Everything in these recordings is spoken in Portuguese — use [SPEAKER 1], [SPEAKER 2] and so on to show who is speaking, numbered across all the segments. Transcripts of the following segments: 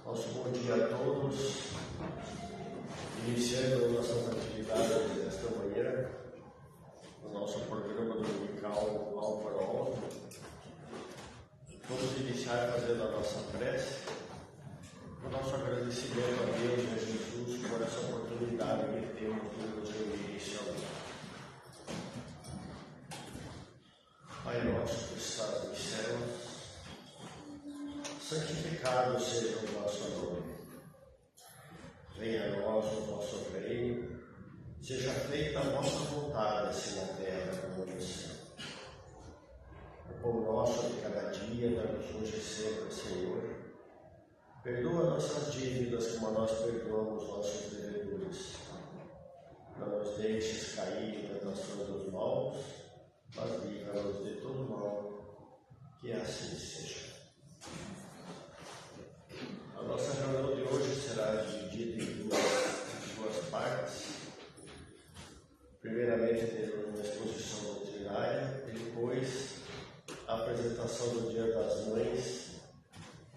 [SPEAKER 1] Nosso bom dia a todos. Iniciando nossas atividades desta manhã, o nosso programa dominical Ao Farol. Vamos iniciar fazendo a nossa prece, o nosso agradecimento a Deus e a Jesus por essa oportunidade que temos de nos reunir esse ano. Pai nosso que estás nos céus, santificado seja o vosso nome. Venha a nós o vosso reino, seja feita a vossa vontade, assim na terra como no céu. O pão nosso de cada dia, dá-nos hoje e sempre, Senhor. Perdoa nossas dívidas como nós perdoamos nossos devedores. Não nos deixes cair em tentações dos maus, mas livra-nos de todo mal, que assim seja. A nossa reunião de hoje será dividida em duas partes. Primeiramente, teremos uma exposição doutrinária e depois a apresentação do Dia das Mães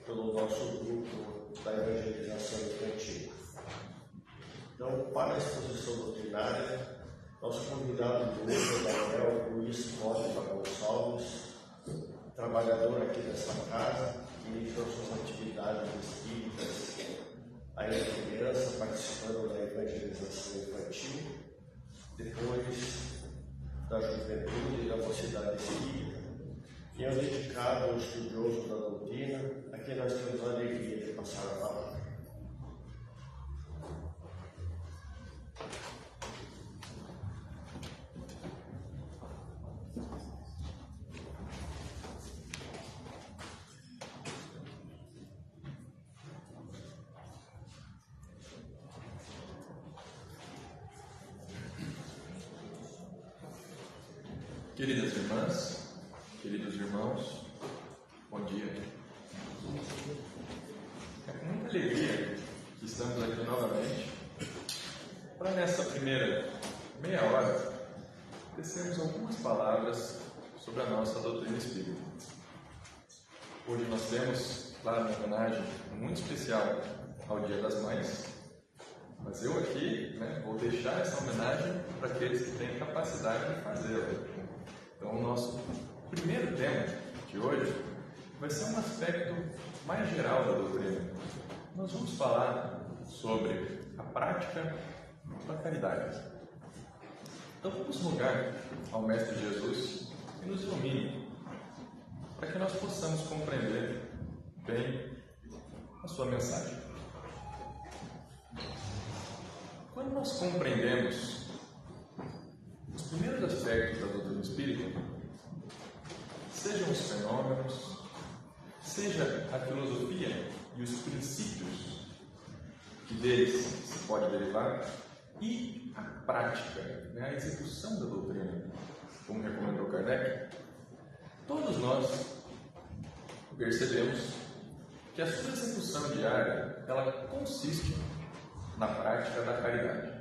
[SPEAKER 1] pelo nosso grupo da evangelização infantil. Então, para a exposição doutrinária, nosso convidado de hoje é Daniel Luiz Córdova Gonçalves, trabalhador aqui desta casa, que iniciou suas atividades espíritas ainda criança, participando da evangelização infantil, depois da juventude e da mocidade espírita, e é um dedicado estudioso da doutrina, a quem nós temos a alegria de passar a palavra.
[SPEAKER 2] Queridas irmãs, queridos irmãos, bom dia. É com muita alegria que estamos aqui novamente para, nessa primeira meia hora, tecermos algumas palavras sobre a nossa doutrina espírita. Hoje nós temos, claro, uma homenagem muito especial ao Dia das Mães, mas eu aqui vou deixar essa homenagem para aqueles que têm capacidade de fazê-la. Então, o nosso primeiro tema de hoje vai ser um aspecto mais geral da doutrina. Nós vamos falar sobre a prática da caridade. Então, vamos rogar ao Mestre Jesus que nos ilumine, para que nós possamos compreender bem a sua mensagem. Quando nós compreendemos os primeiros aspectos da doutrina espírita, sejam os fenômenos, seja a filosofia e os princípios que deles se pode derivar, e a prática, a execução da doutrina, como recomendou Kardec, todos nós percebemos que a sua execução diária, ela consiste na prática da caridade,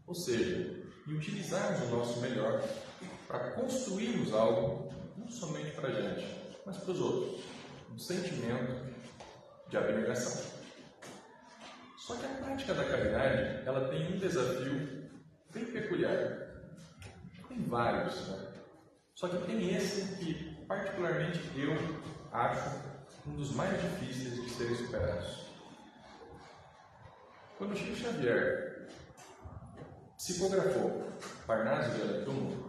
[SPEAKER 2] ou seja, e utilizarmos o nosso melhor para construirmos algo, não somente para a gente, mas para os outros, um sentimento de abnegação. Só que a prática da caridade, ela tem um desafio bem peculiar. Tem vários, Só que tem esse que, particularmente, eu acho um dos mais difíceis de serem superados. Quando Chico Xavier psicografou Parnaso de Túmulo,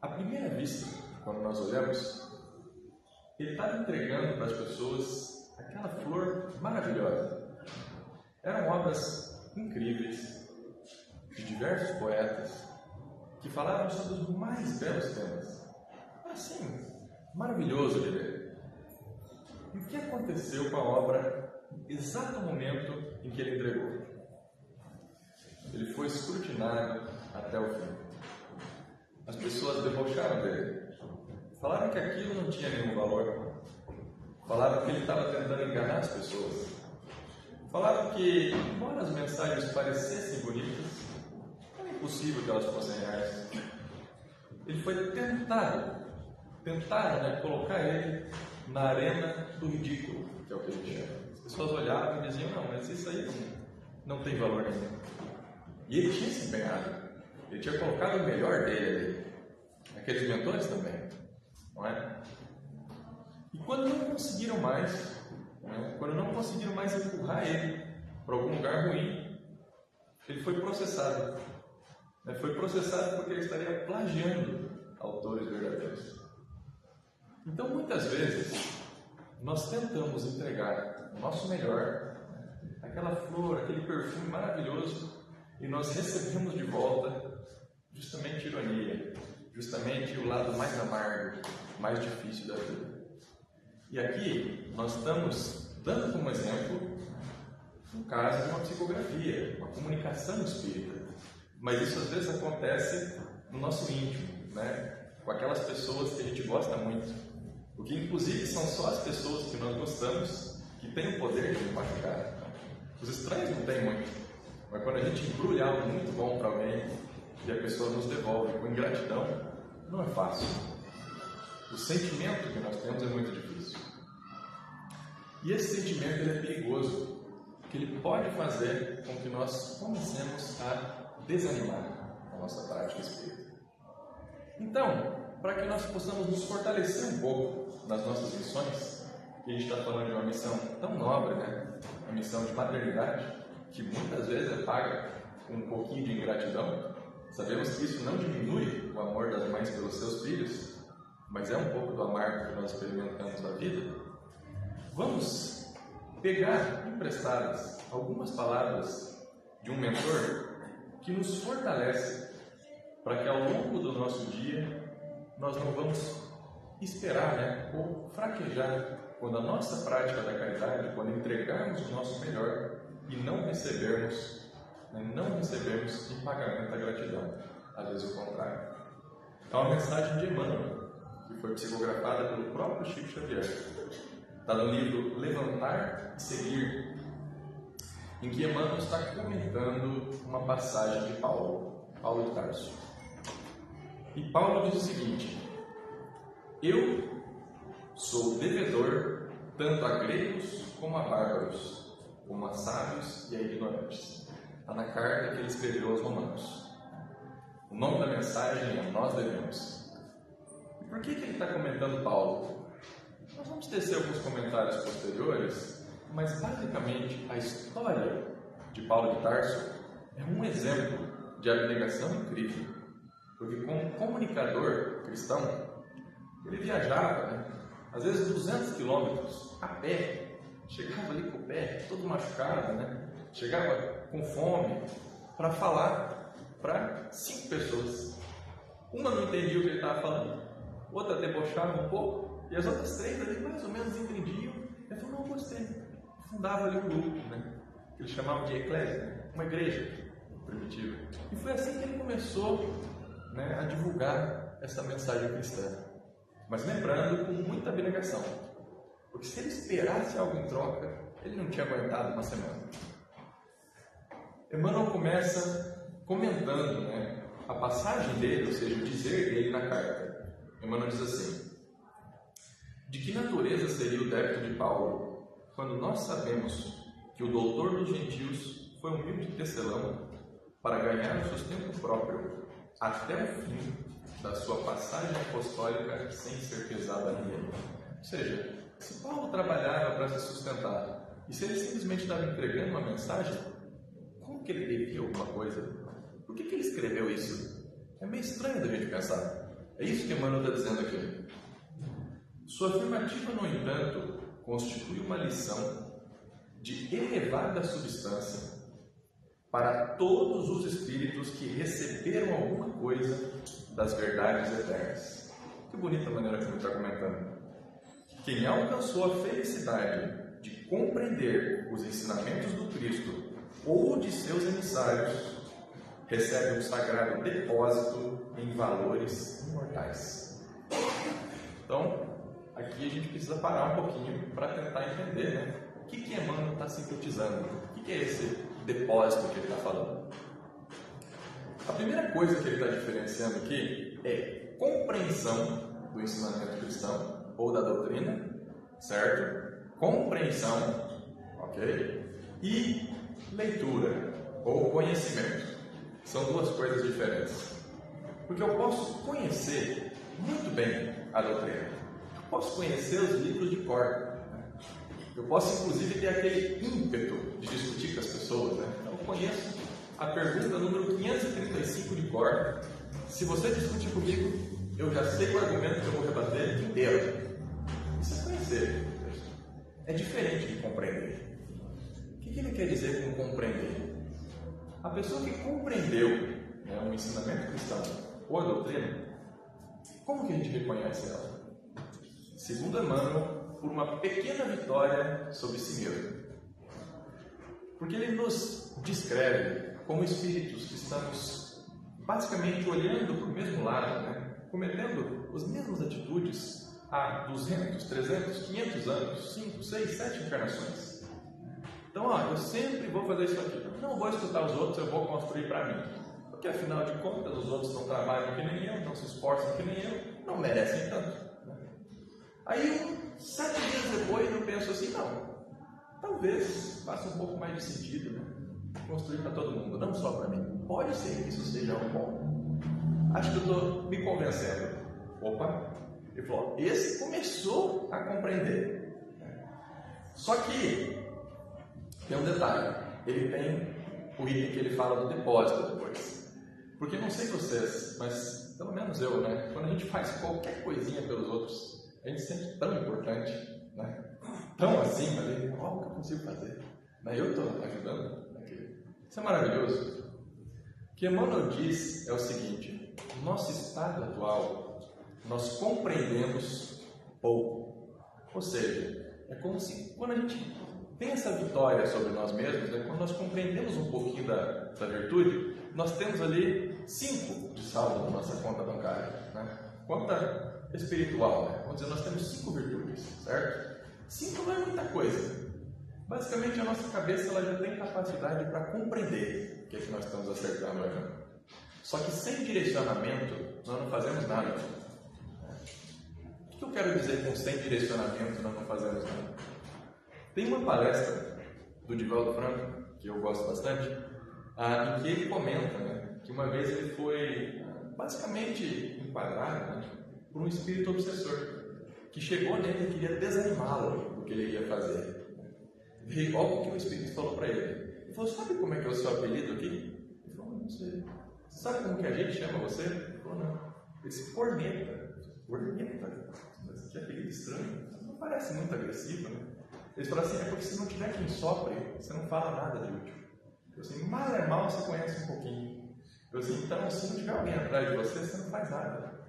[SPEAKER 2] à primeira vista, quando nós olhamos, ele estava entregando para as pessoas aquela flor maravilhosa. Eram obras incríveis de diversos poetas que falavam sobre os mais belos temas. Assim, maravilhoso de ler. E o que aconteceu com a obra no exato momento em que ele entregou? Ele foi escrutinado até o fim. As pessoas debocharam dele. Falaram que aquilo não tinha nenhum valor. Falaram que ele estava tentando enganar as pessoas. Falaram que, embora as mensagens parecessem bonitas, era impossível que elas fossem reais. Ele foi tentaram colocar ele na arena do ridículo, que é o que ele chama. As pessoas olhavam e diziam, não, mas isso aí não tem valor nenhum. E ele tinha se empenhado, ele tinha colocado o melhor dele ali. Aqueles mentores também, não é? E quando não conseguiram mais, quando não conseguiram mais empurrar ele para algum lugar ruim, ele foi processado. Foi processado porque ele estaria plagiando autores verdadeiros. Então, muitas vezes, nós tentamos entregar o nosso melhor, aquela flor, aquele perfume maravilhoso, e nós recebemos de volta justamente ironia, justamente o lado mais amargo, mais difícil da vida. E aqui nós estamos dando como exemplo um caso de uma psicografia, uma comunicação espírita. Mas isso às vezes acontece no nosso íntimo, com aquelas pessoas que a gente gosta muito. Porque inclusive são só as pessoas que nós gostamos que têm o poder de nos machucar. Os estranhos não têm muito. Mas quando a gente embrulha algo muito bom para alguém e a pessoa nos devolve com ingratidão, não é fácil. O sentimento que nós temos é muito difícil. E esse sentimento ele é perigoso, porque ele pode fazer com que nós comecemos a desanimar a nossa prática espírita. Então, para que nós possamos nos fortalecer um pouco nas nossas missões, e a gente está falando de uma missão tão nobre, a missão de maternidade, que muitas vezes é paga com um pouquinho de ingratidão. Sabemos que isso não diminui o amor das mães pelos seus filhos, mas é um pouco do amargo que nós experimentamos na vida. Vamos pegar emprestadas algumas palavras de um mentor que nos fortalece para que ao longo do nosso dia nós não vamos esperar, ou fraquejar quando a nossa prática da caridade, quando entregarmos o nosso melhor e não recebermos em pagamento a gratidão. Às vezes o contrário. É uma mensagem de Emmanuel, que foi psicografada pelo próprio Chico Xavier. Está no livro Levantar e Seguir, em que Emmanuel está comentando uma passagem de Paulo de Tarso. E Paulo diz o seguinte: eu sou devedor tanto a gregos como a bárbaros, como a sábios e a ignorantes. Está na carta que ele escreveu aos Romanos. O nome da mensagem é Nós Devemos. E por que ele está comentando Paulo? Nós vamos tecer alguns comentários posteriores, mas basicamente a história de Paulo de Tarso é um exemplo de abnegação incrível. Porque como comunicador cristão, ele viajava, às vezes 200 quilômetros a pé, chegava ali com o pé todo machucado, chegava com fome, para falar para 5 pessoas. Uma não entendia o que ele estava falando, outra debochava um pouco, e as outras 3 ali mais ou menos entendiam. Ele falou, não, gostei. Fundava ali um grupo, que eles chamavam de eclésia, uma igreja primitiva. E foi assim que ele começou a divulgar essa mensagem cristã. Mas lembrando, com muita abnegação. Porque se ele esperasse algo em troca, ele não tinha aguentado uma semana. Emmanuel começa comentando a passagem dele, ou seja, o dizer dele na carta. Emmanuel diz assim: de que natureza seria o débito de Paulo, quando nós sabemos que o doutor dos gentios foi humilde tecelão para ganhar o sustento próprio até o fim da sua passagem apostólica sem ser pesado a ninguém. Ou seja, se Paulo trabalhava para se sustentar, e se ele simplesmente estava entregando uma mensagem, como que ele devia alguma coisa? Por que ele escreveu isso? É meio estranho da gente pensar. É isso que Emmanuel está dizendo aqui. Sua afirmativa, no entanto, constitui uma lição de elevada substância para todos os espíritos que receberam alguma coisa das verdades eternas. Que bonita maneira que ele está comentando. Quem alcançou a felicidade de compreender os ensinamentos do Cristo ou de seus emissários, recebe um sagrado depósito em valores imortais. Então, aqui a gente precisa parar um pouquinho para tentar entender o que Emmanuel está sintetizando. O que é esse depósito que ele está falando? A primeira coisa que ele está diferenciando aqui é compreensão do ensinamento cristão ou da doutrina certo? Compreensão, ok? E leitura ou conhecimento. São duas coisas diferentes. Porque eu posso conhecer muito bem a doutrina. Eu posso conhecer os livros de cor. Eu posso, inclusive, ter aquele ímpeto de discutir com as pessoas. Né? Eu conheço a pergunta número 535 de cor. Se você discutir comigo, eu já sei o argumento que eu vou rebater inteiro. Isso é conhecer. É diferente de compreender. O que ele quer dizer com compreender? A pessoa que compreendeu, né, um ensinamento cristão ou a doutrina, como que a gente reconhece ela? Segundo Emmanuel, por uma pequena vitória sobre si mesmo. Porque ele nos descreve como espíritos que estamos basicamente olhando para o mesmo lado, né? Cometendo as mesmas atitudes há 200, 300, 500 anos, 5, 6, 7 encarnações. Então, eu sempre vou fazer isso aqui. Não vou escutar os outros, eu vou construir para mim. Porque afinal de contas, os outros não trabalham que nem eu, não se esforçam que nem eu, não merecem tanto. Aí, 7 dias depois, eu penso assim, não, talvez faça um pouco mais de sentido, né? Construir para todo mundo, não só para mim. Pode ser que isso seja um bom. Acho que eu estou me convencendo. Opa! Ele falou, esse começou a compreender. Só que tem um detalhe, ele tem o item que ele fala do depósito depois. Porque não sei vocês, mas pelo menos eu, né? Quando a gente faz qualquer coisinha pelos outros, a gente se sente tão importante, né? Tão assim, mas olha o que eu consigo fazer. Mas eu estou ajudando naquilo. Isso é maravilhoso. O que Emmanuel diz é o seguinte: no nosso estado atual, nós compreendemos pouco. Ou seja, é como se quando a gente tem essa vitória sobre nós mesmos, né, quando nós compreendemos um pouquinho da virtude, nós temos ali 5 de saldo na nossa conta bancária. Né? Conta espiritual, né? Vamos dizer, nós temos 5 virtudes, certo? 5 não é muita coisa. Basicamente, a nossa cabeça ela já tem capacidade para compreender o que é que nós estamos acertando ou errando. Só que sem direcionamento, nós não fazemos nada. O que eu quero dizer com sem direcionamento, nós não fazemos nada? Tem uma palestra do Divaldo Franco, que eu gosto bastante, em que ele comenta, né, que uma vez ele foi basicamente enquadrado, né, por um espírito obsessor, que chegou nele e queria desanimá-lo do que ele ia fazer. E olha o que o espírito falou para ele. Ele falou, sabe como é que é o seu apelido aqui? Ele falou, não sei. Sabe como que a gente chama você? Ele falou, não. Esse corneta. Corneta? Que apelido estranho. Não parece muito agressivo, né? Eles falaram assim, é porque se não tiver quem sopre, você não fala nada de útil. Eu assim, mal é mal, você conhece um pouquinho. Eu assim, então, se não tiver alguém atrás de você, você não faz nada.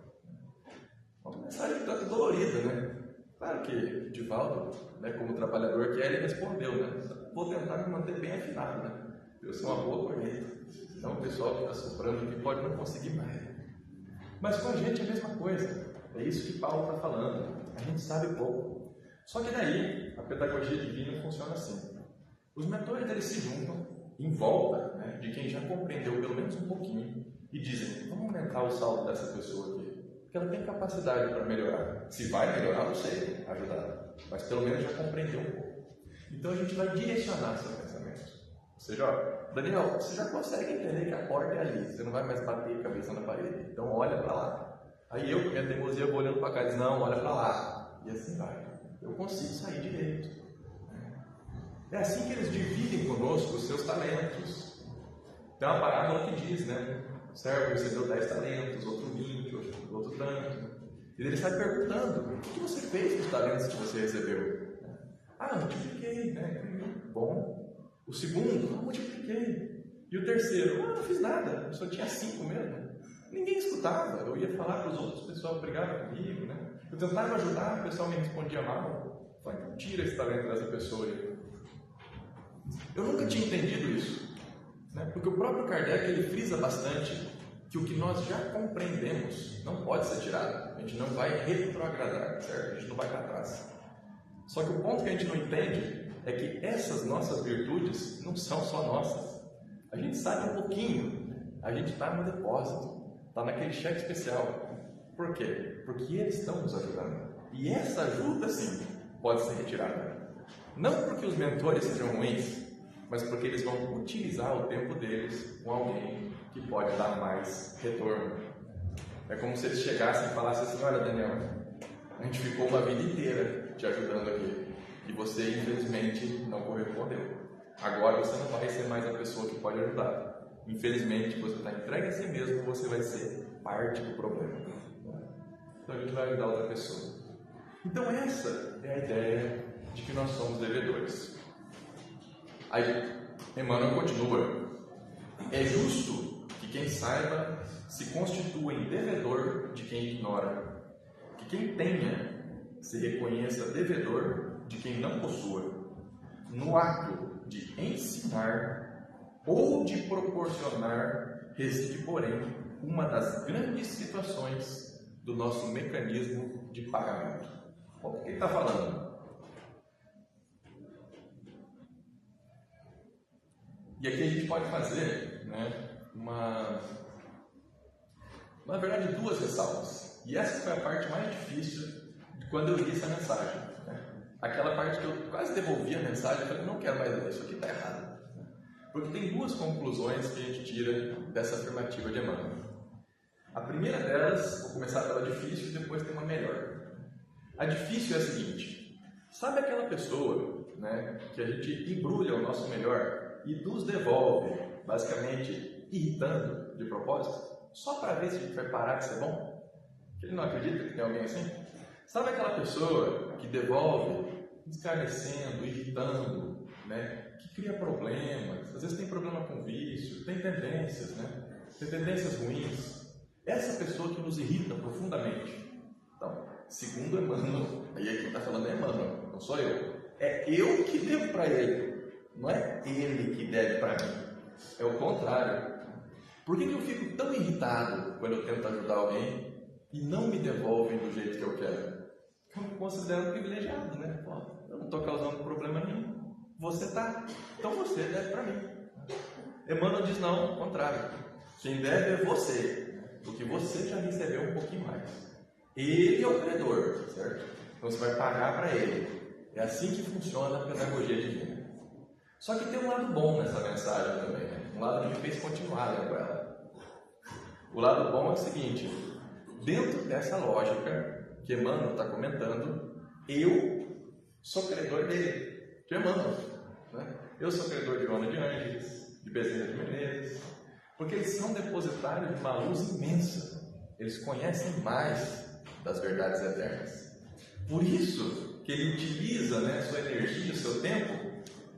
[SPEAKER 2] Uma mensagem tanto dolorida, né? Claro que Divaldo, né, como trabalhador que é, ele respondeu, né? Vou tentar me manter bem afinado, né? Eu sou uma boa corneta. Então, o pessoal que está soprando aqui pode não conseguir mais. Mas com a gente é a mesma coisa. É isso que Paulo está falando. A gente sabe pouco. Só que daí, a pedagogia divina funciona assim. Os mentores eles se juntam em volta, né, de quem já compreendeu pelo menos um pouquinho e dizem, vamos aumentar o saldo dessa pessoa aqui. Porque ela tem capacidade para melhorar. Se vai melhorar, não sei, ajudar. Mas pelo menos já compreendeu um pouco. Então a gente vai direcionar seu pensamento. Ou seja, ó, Daniel, você já consegue entender que a porta é ali. Você não vai mais bater a cabeça na parede. Então olha para lá. Aí eu, com minha teimosia, vou olhando para cá e diz, não, olha para lá. E assim vai. Eu consigo sair direito. É assim que eles dividem conosco os seus talentos. Tem uma parábola que diz, né? O servo recebeu 10 talentos, outro 20, outro tanto. E ele sai perguntando, o que você fez com os talentos que você recebeu? Ah, multipliquei, né? Bom. O segundo, não multipliquei. E o terceiro, não fiz nada, eu só tinha 5 mesmo. Ninguém escutava, eu ia falar para os outros, o pessoal brigava comigo, né? Eu tentava ajudar, o pessoal me respondia mal. Eu falei, então tira esse talento dessa pessoa aí. Eu nunca tinha entendido isso, né? Porque o próprio Kardec ele frisa bastante que o que nós já compreendemos não pode ser tirado. A gente não vai retrogradar, certo? A gente não vai para trás. Só que o ponto que a gente não entende é que essas nossas virtudes não são só nossas. A gente sabe um pouquinho, a gente está no depósito, está naquele cheque especial. Por quê? Porque eles estão nos ajudando. E essa ajuda, sim, pode ser retirada. Não porque os mentores sejam ruins, mas porque eles vão utilizar o tempo deles com alguém que pode dar mais retorno. É como se eles chegassem e falassem assim: olha, Daniel, a gente ficou uma vida inteira te ajudando aqui e você infelizmente não correspondeu. Agora você não vai ser mais a pessoa que pode ajudar. Infelizmente você está entregue a si mesmo, você vai ser parte do problema. Então a gente vai ajudar outra pessoa. Então essa é a ideia de que nós somos devedores. Aí Emmanuel continua: é justo que quem saiba se constitua em devedor de quem ignora, que quem tenha se reconheça devedor de quem não possua, no ato de ensinar ou de proporcionar reside, porém, uma das grandes situações do nosso mecanismo de pagamento. O que ele está falando? E aqui a gente pode fazer, na verdade, duas ressalvas. E essa foi a parte mais difícil de quando eu li essa mensagem. Aquela parte que eu quase devolvi a mensagem, eu falei: não quero mais ler, isso aqui está errado. Porque tem duas conclusões que a gente tira dessa afirmativa de Emmanuel. A primeira delas, vou começar pela difícil e depois tem uma melhor. A difícil é a seguinte: sabe aquela pessoa, que a gente embrulha o nosso melhor e nos devolve, basicamente irritando de propósito, só para ver se a gente vai parar de ser bom? Que ele não acredita que tem alguém assim? Sabe aquela pessoa que devolve escarnecendo, irritando, que cria problemas, às vezes tem problema com vício, tem tendências, tem tendências ruins? Essa pessoa que nos irrita profundamente. Então, segundo Emmanuel, aí quem está falando é Emmanuel, não sou eu. É eu que devo para ele, não é ele que deve para mim. É o contrário. Por que eu fico tão irritado quando eu tento ajudar alguém e não me devolvem do jeito que eu quero? Eu me considero privilegiado, eu não estou causando problema nenhum. Você está, então você deve para mim. Emmanuel diz não, o contrário. Quem deve é você, porque você já recebeu um pouquinho mais. Ele é o credor, certo? Então você vai pagar para ele. É assim que funciona a pedagogia divina. Só que tem um lado bom nessa mensagem também, um lado que me fez continuar lendo ela. O lado bom é o seguinte: dentro dessa lógica que Emmanuel está comentando, eu sou credor dele, de Emmanuel. Eu sou credor de Joana de Ângeles, de Bezerra de Menezes, porque eles são depositários de uma luz imensa. Eles conhecem mais das verdades eternas. Por isso que ele utiliza sua energia, seu tempo,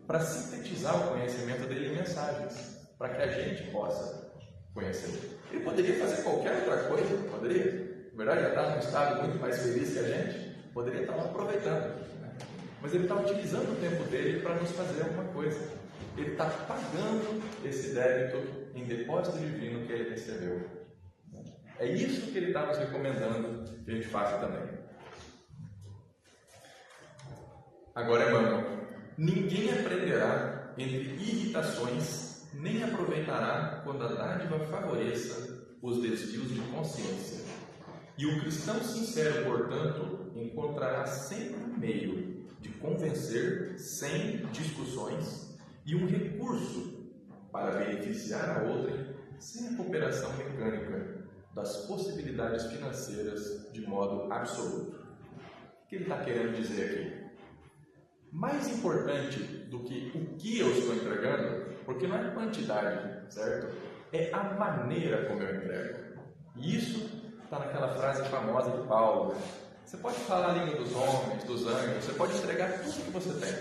[SPEAKER 2] para sintetizar o conhecimento dele em mensagens, para que a gente possa conhecer. Ele poderia fazer qualquer outra coisa, poderia. Na verdade, já está num estado muito mais feliz que a gente, poderia estar lá aproveitando. Mas ele está utilizando o tempo dele para nos fazer alguma coisa. Ele está pagando esse débito em depósito divino que ele recebeu. É isso que ele está nos recomendando que a gente faça também. Agora, Emmanuel: ninguém aprenderá entre irritações, nem aproveitará quando a dádiva favoreça os desvios de consciência. E o cristão sincero, portanto, encontrará sempre um meio de convencer sem discussões e um recurso para beneficiar a outrem sem a cooperação mecânica das possibilidades financeiras de modo absoluto. O que ele está querendo dizer aqui? Mais importante do que o que eu estou entregando, porque não é quantidade, certo? É a maneira como eu entrego. E isso está naquela frase famosa de Paulo. Você pode falar a língua dos homens, dos anjos, você pode entregar tudo que você tem.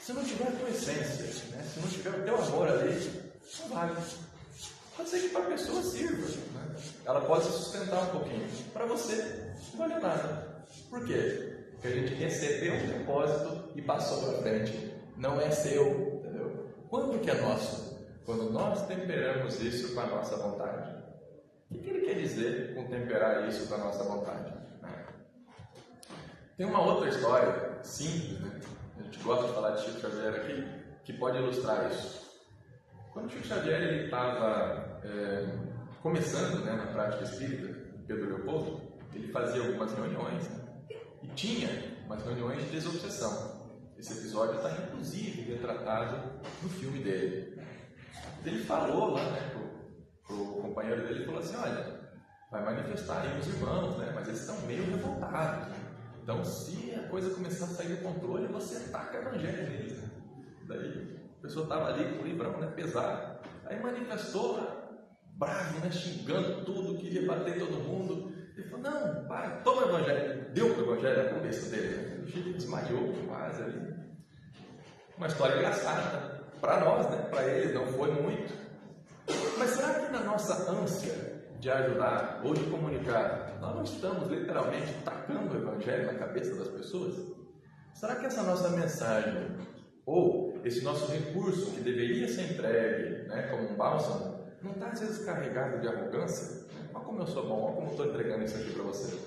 [SPEAKER 2] Se não tiver a tua essência, se não tiver o teu amor ali, não vale. Pode ser que para a pessoa sirva, ela pode se sustentar um pouquinho. Para você, não vale nada. Por quê? Porque a gente recebeu um depósito e passou para frente. Não é seu, entendeu? Quando que é nosso? Quando nós temperamos isso com a nossa vontade. O que ele quer dizer com temperar isso com a nossa vontade? Tem uma outra história simples, a gente gosta de falar de Chico Xavier aqui, que pode ilustrar isso. Quando Chico Xavier estava começando na prática espírita, Pedro Leopoldo, ele fazia algumas reuniões e tinha umas reuniões de desobsessão. Esse episódio está inclusive retratado no filme dele. Ele falou lá, né, pro companheiro dele, falou assim: olha, vai manifestar aí os irmãos, né, mas eles estão meio revoltados. Então, se a coisa começar a sair do controle, você ataca o evangelho deles. Né? Daí, a pessoa estava ali com o livrão, né, pesado. Aí manifestou, bravo, né, xingando tudo, queria bater todo mundo. Ele falou: não, para, toma o evangelho. Deu para o evangelho na cabeça dele. Né? O Chico desmaiou quase ali. Uma história engraçada para nós, né? Para ele não foi muito. Mas será que na nossa ânsia de ajudar ou de comunicar, nós não estamos literalmente tacando o evangelho na cabeça das pessoas? Será que essa nossa mensagem ou esse nosso recurso que deveria ser entregue, né, como um bálsamo, não está às vezes carregado de arrogância? Olha como eu sou bom, olha como eu estou entregando isso aqui para você.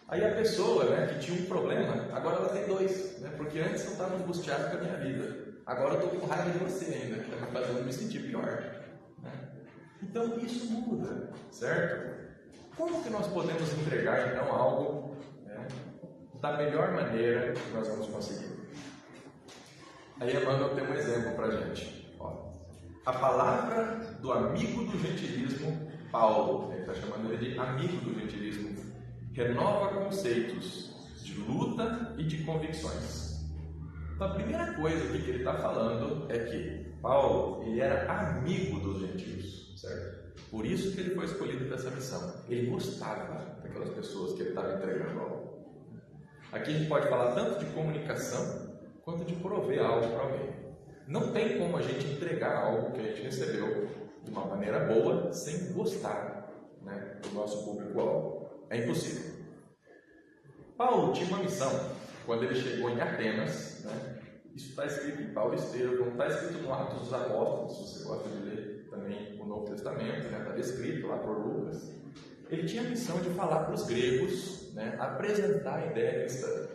[SPEAKER 2] Aí a pessoa, né, que tinha um problema, agora ela tem dois, né, porque antes eu estava angustiado com a minha vida, agora eu estou com raiva de você ainda, que está me fazendo me sentir pior. Né? Então isso muda, certo? Como que nós podemos entregar então algo, né, da melhor maneira que nós vamos conseguir? Aí Emmanuel tem um exemplo para a gente. Ó, a palavra do amigo do gentilismo, Paulo, ele está chamando ele de amigo do gentilismo, renova conceitos de luta e de convicções. Então a primeira coisa que ele está falando é que Paulo, ele era amigo dos gentios, certo? Por isso que ele foi escolhido para essa missão. Ele gostava daquelas pessoas que ele estava entregando algo. Aqui a gente pode falar tanto de comunicação quanto de prover algo para alguém. Não tem como a gente entregar algo que a gente recebeu de uma maneira boa sem gostar, né, do nosso público-alvo. É impossível. Paulo tinha uma missão quando ele chegou em Atenas, né? Isso está escrito em Paulo Estevão, está escrito no Atos dos Apóstolos, se você gosta de ler também o Novo Testamento, né? Está descrito lá por Lucas. Ele tinha a missão de falar para os gregos, né? Apresentar a ideia cristã.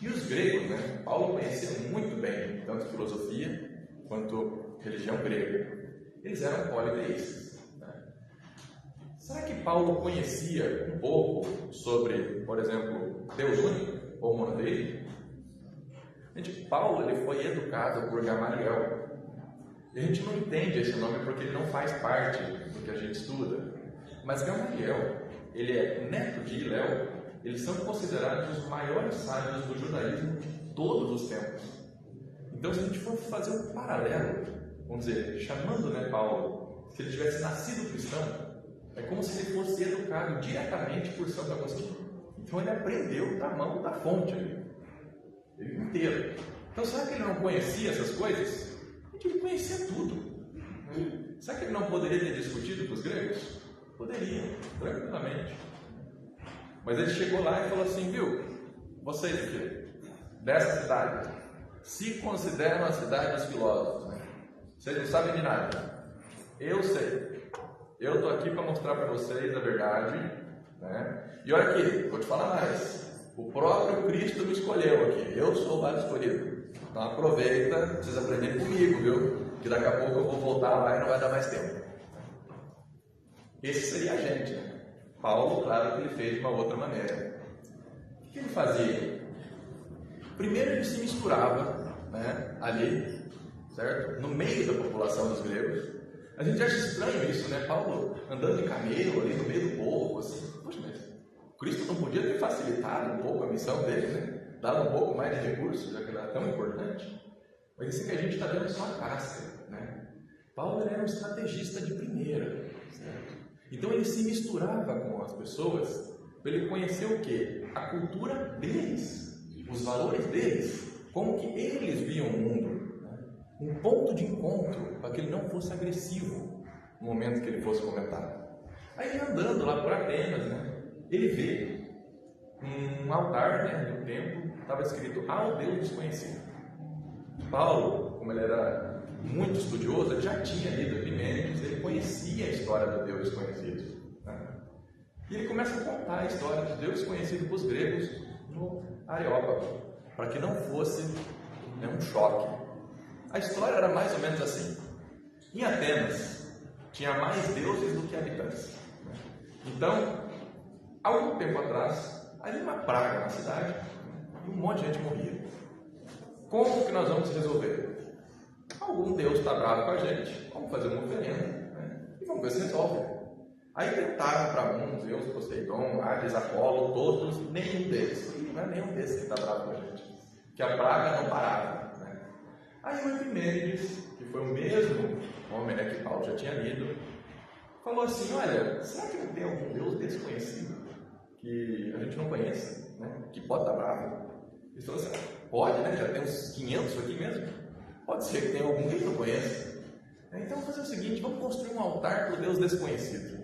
[SPEAKER 2] E os gregos, né? Paulo conhecia muito bem, tanto filosofia quanto religião grega. Eles eram politeístas. Será que Paulo conhecia um pouco sobre, por exemplo, Deus único ou monoteísmo? Gente, Paulo ele foi educado por Gamaliel. E a gente não entende esse nome porque ele não faz parte do que a gente estuda. Mas Gamaliel, ele é neto de Hilel, eles são considerados os maiores sábios do judaísmo de todos os tempos. Então, se a gente for fazer um paralelo, vamos dizer, chamando, né, Paulo, se ele tivesse nascido cristão, é como se ele fosse educado diretamente por Santo Agostinho. Então ele aprendeu da mão da fonte ali, ele inteiro. Então será que ele não conhecia essas coisas? Ele conhecia tudo. Será que ele não poderia ter discutido com os gregos? Poderia, tranquilamente. Mas ele chegou lá e falou assim: viu, vocês aqui, dessa cidade, se consideram a cidade dos filósofos, né? Vocês não sabem de nada. Eu sei. Eu estou aqui para mostrar para vocês a verdade, né? E olha aqui, vou te falar mais. O próprio Cristo me escolheu aqui. Eu sou o lado escolhido. Então aproveita, precisa aprender comigo, viu? Que daqui a pouco eu vou voltar lá e não vai dar mais tempo. Esse seria a gente, né? Paulo, claro que ele fez de uma outra maneira. O que ele fazia? Primeiro ele se misturava, né, ali, certo? No meio da população dos gregos. A gente acha estranho isso, né? Paulo andando em camelo ali no meio do povo, assim. Poxa, mas Cristo não podia ter facilitado um pouco a missão dele, né? Dado um pouco mais de recursos, já que ele era tão importante. Mas isso que a gente está vendo só a casca, né? Paulo era um estrategista de primeira, certo? Então ele se misturava com as pessoas para ele conhecer o quê? A cultura deles, os valores deles, como que eles viam o mundo. Um ponto de encontro para que ele não fosse agressivo no momento que ele fosse comentar. Aí andando lá por Atenas, né, ele vê um altar, né, no templo, estava escrito ao Deus desconhecido. Paulo, como ele era muito estudioso, ele já tinha lido Epimênides, ele conhecia a história do Deus desconhecido. Né? E ele começa a contar a história do Deus desconhecido para os gregos no Areópago, para que não fosse, né, um choque. A história era mais ou menos assim. Em Atenas, tinha mais deuses do que habitantes. Então, há algum tempo atrás, havia uma praga na cidade. e um monte de gente morria. Como que nós vamos resolver? Algum Deus está bravo com a gente, vamos fazer uma oferenda, né? E vamos ver se resolve. Aí tentaram para um, Zeus, Poseidon, Hades, Apolo, todos, nenhum deles. Não é nenhum desses que está bravo com a gente. Que a praga não parava. Né? Aí o Epimênides, que foi o mesmo homem, né, que Paulo já tinha lido, falou assim, olha, será que não tem algum Deus desconhecido que a gente não conhece, né, que pode estar bravo? Ele falou assim, pode, né? Já tem uns 500 aqui mesmo. Pode ser que tenha algum que não conhece. Então vamos fazer o seguinte, vamos construir um altar para o Deus desconhecido.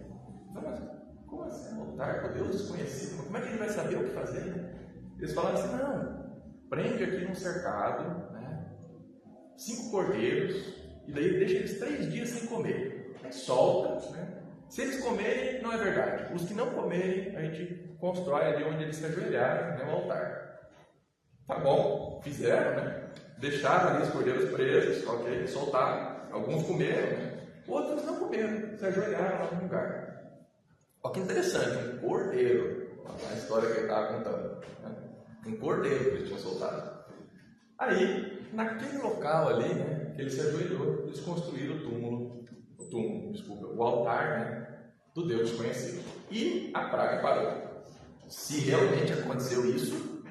[SPEAKER 2] Como assim? Um altar para o Deus desconhecido? Como é que ele vai saber o que fazer? Né? Eles falaram assim, não, prende aqui num cercado, né, 5 cordeiros, e daí deixa eles 3 dias sem comer. Aí solta, né? Se eles comerem, não é verdade. Os que não comerem, a gente constrói ali onde eles se ajoelharam, né, o altar. Tá bom, fizeram, né? Deixaram ali os cordeiros presos, ok, soltaram. Alguns comeram, né? Outros não comeram, se ajoelharam lá no lugar. Olha que interessante, um cordeiro, a história que ele estava contando, né? Um cordeiro que eles tinham soltado. Aí, naquele local ali, né, que ele se ajoelhou, eles construíram o altar, né, do Deus desconhecido. E a praga parou. Se realmente aconteceu isso,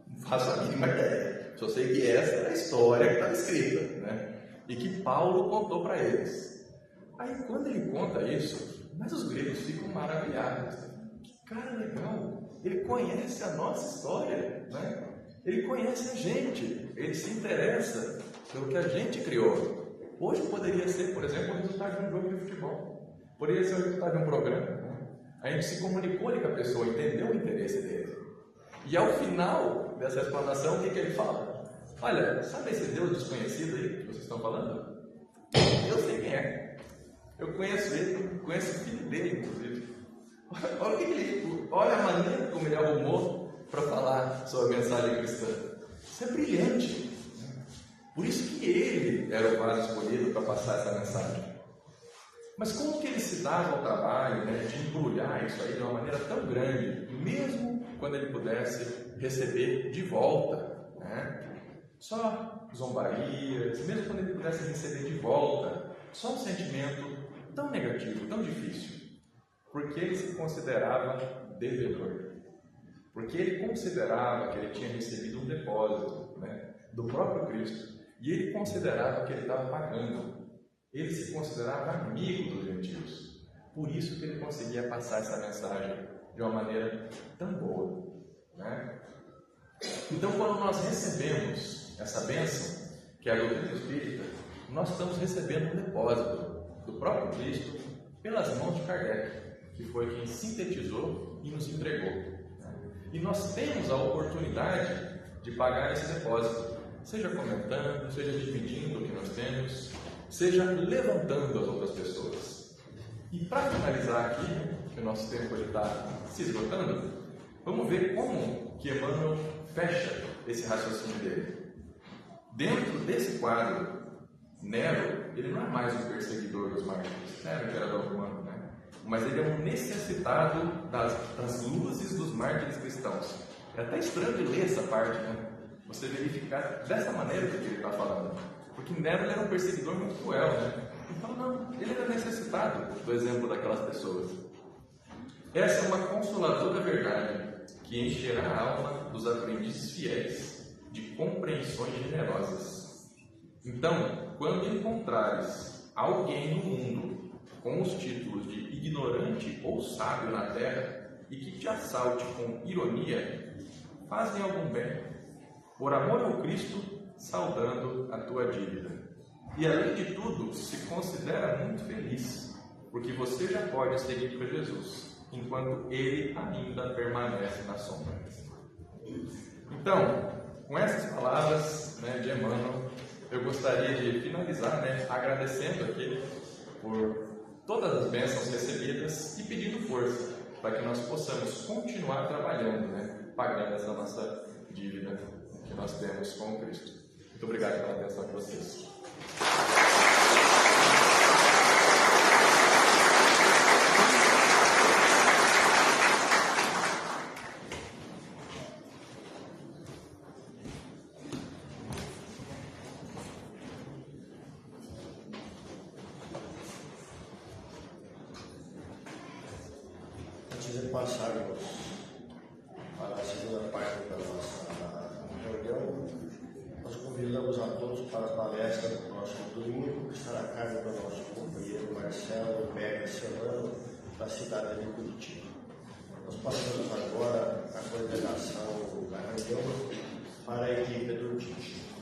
[SPEAKER 2] não faço a mínima ideia. Só sei que essa é a história que está escrita, né? E que Paulo contou para eles. Aí quando ele conta isso, mas os gregos ficam maravilhados. Que cara legal! Ele conhece a nossa história, né? Ele conhece a gente, ele se interessa pelo que a gente criou. Hoje poderia ser, por exemplo, o resultado de um jogo de futebol. Poderia ser o resultado de um programa. Né? A gente se comunicou ali com a pessoa, entendeu o interesse dele. E ao final dessa explanação, o que ele fala? Olha, sabe esse Deus desconhecido aí que vocês estão falando? Eu sei quem é. Eu conheço ele, conheço o filho dele, inclusive. Olha a maneira como ele arrumou para falar sobre a mensagem cristã. Isso é brilhante. Por isso que ele era o vaso escolhido para passar essa mensagem. Mas como que ele se dava ao trabalho, né, de embrulhar isso aí de uma maneira tão grande, mesmo quando ele pudesse receber de volta, né, só zombarias, mesmo quando ele pudesse receber de volta só um sentimento tão negativo, tão difícil, porque ele se considerava devedor, porque ele considerava que ele tinha recebido um depósito, né, do próprio Cristo, e ele considerava que ele estava pagando. Ele se considerava amigo dos gentios. Por isso que ele conseguia passar essa mensagem de uma maneira tão boa, né? Então, quando nós recebemos essa bênção, que é a doutrina espírita, nós estamos recebendo um depósito do próprio Cristo pelas mãos de Kardec, que foi quem sintetizou e nos entregou, né? E nós temos a oportunidade de pagar esse depósito, seja comentando, seja dividindo o que nós temos, seja levantando as outras pessoas. E para finalizar aqui, que o nosso tempo está se esgotando, vamos ver como que Emmanuel fecha esse raciocínio dele. Dentro desse quadro, Nero, ele não é mais um perseguidor dos mártires, Nero que era romano, né? Mas ele é um necessitado das luzes dos mártires cristãos. É até estranho de ler essa parte, né? Você verificar dessa maneira que ele está falando. Porque Nero era um perseguidor muito cruel, né? Então, não, ele era necessitado do exemplo daquelas pessoas. Essa é uma consoladora verdade que encherá a alma dos aprendizes fiéis de compreensões generosas. Então, quando encontrares alguém no mundo com os títulos de ignorante ou sábio na terra e que te assalte com ironia, faz-lhe algum bem, por amor ao Cristo, saudando a tua dívida. E além de tudo, se considera muito feliz, porque você já pode seguir para Jesus, enquanto Ele ainda permanece na sombra. Então, com essas palavras, né, de Emmanuel, eu gostaria de finalizar, né, agradecendo aqui por todas as bênçãos recebidas e pedindo força para que nós possamos continuar trabalhando, né, pagando essa nossa dívida que nós temos com Cristo. Muito obrigado pela atenção de vocês.
[SPEAKER 1] passarmos para a segunda parte da nossa reunião, nós convidamos a todos para a palestra do próximo domingo, que estará a cargo do nosso companheiro Marcelo Pega Serrano, da cidade de Curitiba. Nós passamos agora a coordenação da reunião para a equipe do Tite.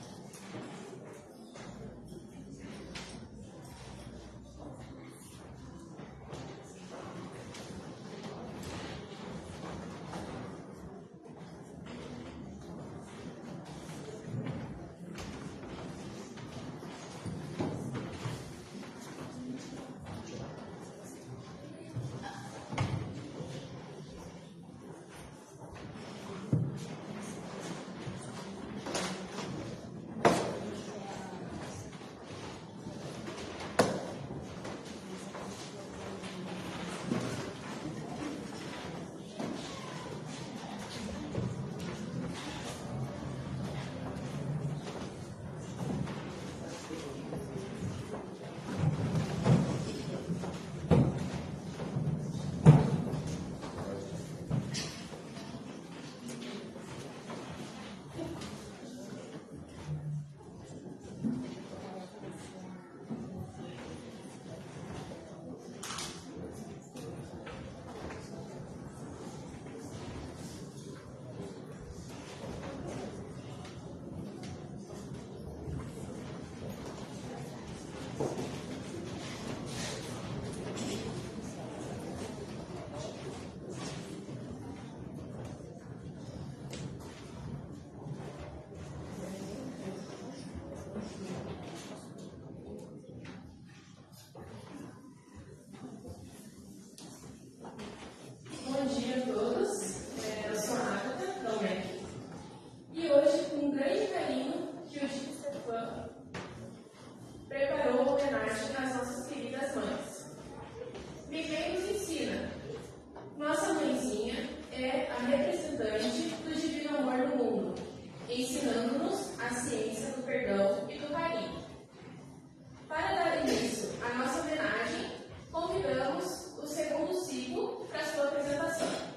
[SPEAKER 3] Bom dia a todos, eu sou a Agatha, da UMEC, e hoje, com um grande carinho, que o Chico Stefan preparou uma homenagem às nossas queridas mães. Ninguém nos ensina. Nossa mãezinha é a representante do divino amor no mundo, ensinando-nos a ciência do perdão e do carinho. Para dar início à nossa homenagem, convidamos o segundo ciclo para sua apresentação.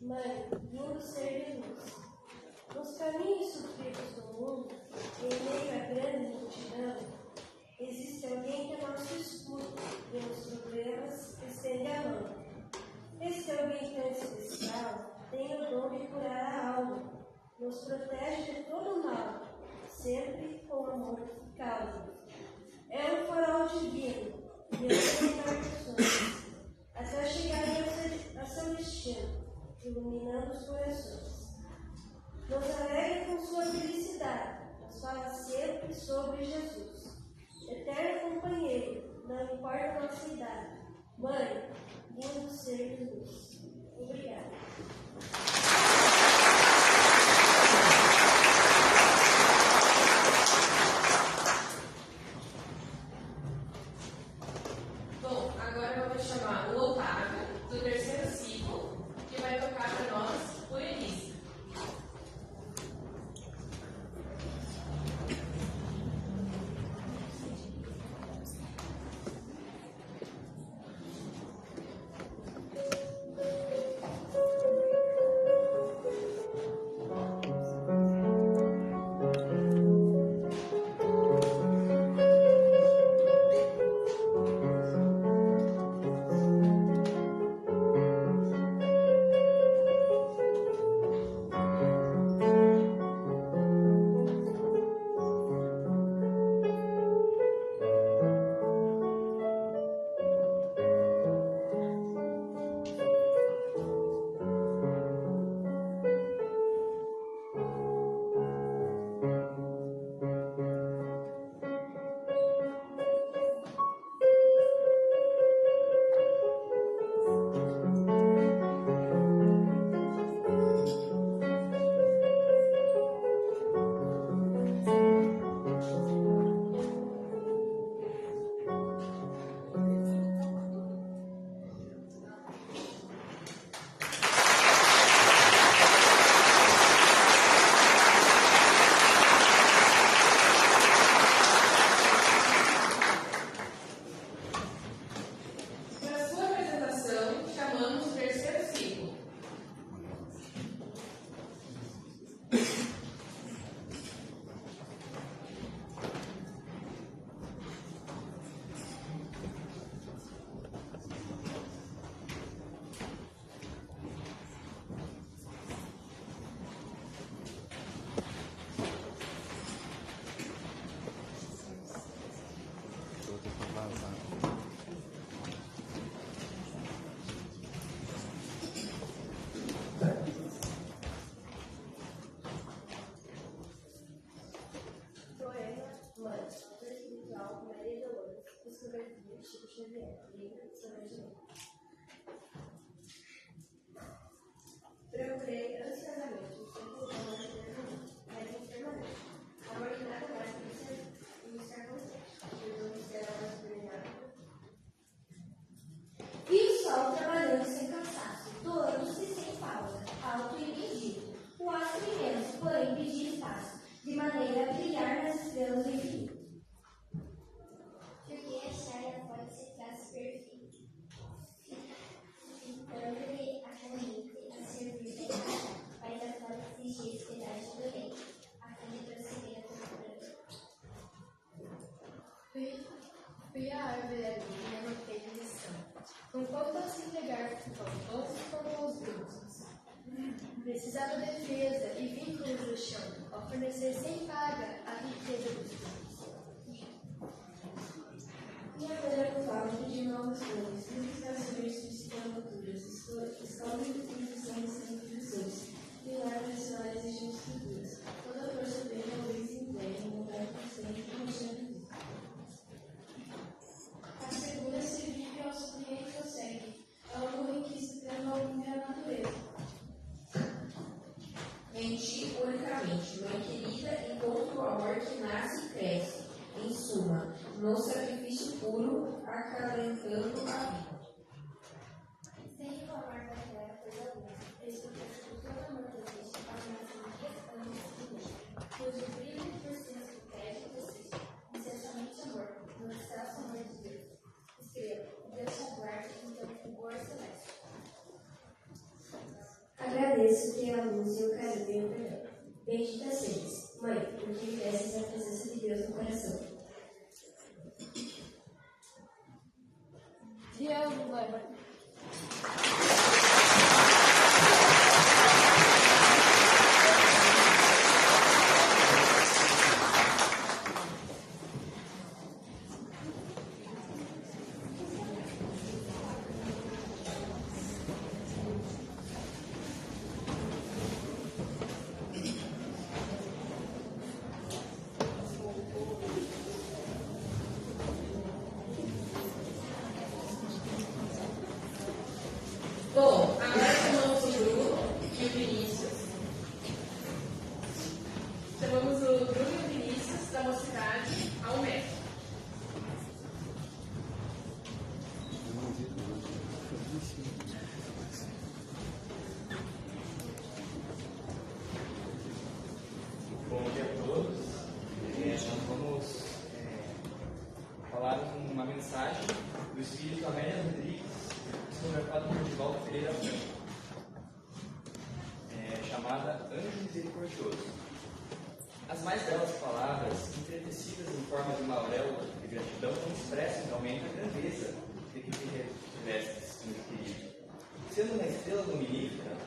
[SPEAKER 4] Mãe, lindo ser de luz. Nos caminhos sofridos do mundo, em meio à grande multidão, existe alguém que é nosso escudo e nos problemas estende a mão. Esse alguém tão especial tem o dom de curar a alma, nos protege de todo mal, sempre com amor e calma. É um farol divino, guiando embarcações, até chegarem a seu destino, iluminando os corações. Nos alegra com sua felicidade, nos fala sempre sobre Jesus. Eterno companheiro, não importa a nossa idade. Mãe, lindo ser de luz. Obrigada.
[SPEAKER 3] Bom, agora eu vou chamar o Otávio, do terceiro ciclo, que vai tocar para nós o Elisa.
[SPEAKER 4] Procurei ansiosamente o tempo do amor de Deus, mas enfermamente. Amor de nada mais que me estar contente. Jesus será mais brilhante.
[SPEAKER 5] E o sol trabalhando sem cansaço, doando-se sem pausa, alto e bendito. O astro imenso, porém, pedia espaço, de maneira a brilhar nas estrelas do infinito.
[SPEAKER 6] Joguei a saia fora de seu traço perfeito, ficando-lhe a corrente a servir de nada, mas a fora exigia espedade dolente, a fim de prosseguir a procura.
[SPEAKER 7] Fui à árvore ali e anotei a lição. Com quanto a se entregar com doces como os brutos. Precisava defesa e vínculos do chão, ao fornecer sem paga a riqueza dos bens.
[SPEAKER 4] E agora eu falo de novos planos, musicar serviços de alturas, escola de transição de centros e largas histórias e estruturas. Toda a força dele é o ex interno, mudar por sempre e mexer no
[SPEAKER 8] Assegura-se vive ao cliente consegue. É algo em que se transforma a natureza.
[SPEAKER 9] Em ti unicamente, mãe querida, encontro o amor que nasce e cresce. Em suma, no sacrifício puro, acalentando a vida.
[SPEAKER 6] Sem reclamar da terra, pois alguma, escuta-se por todo amor que existe, ao nascer dias antes de mim, cujo brilho e persistência do crédito persiste, incessantemente amor, no excelso amor de Deus. Estrela, Deus te aguarde em teu fulgor celeste.
[SPEAKER 4] agradeço que é a luz e o carinho e o perdão. Bendita sejas, Mãe, porque mereces a presença de Deus no coração.
[SPEAKER 8] Diabo, leva.
[SPEAKER 3] Bom, agora chamamos o Bruno e o Vinícius. Chamamos o Bruno e o Vinícius da mocidade ao MEC.
[SPEAKER 10] Bom dia a todos. Nós vamos falar uma mensagem do Espírito Amélia Rodrigues, psicografado por Divaldo Pereira Franco, chamada Anjo Misericordioso. As mais belas palavras, entretecidas em forma de uma auréola de gratidão, não expressam realmente a grandeza de que te revestes, meu querido. Sendo uma estrela luminífera,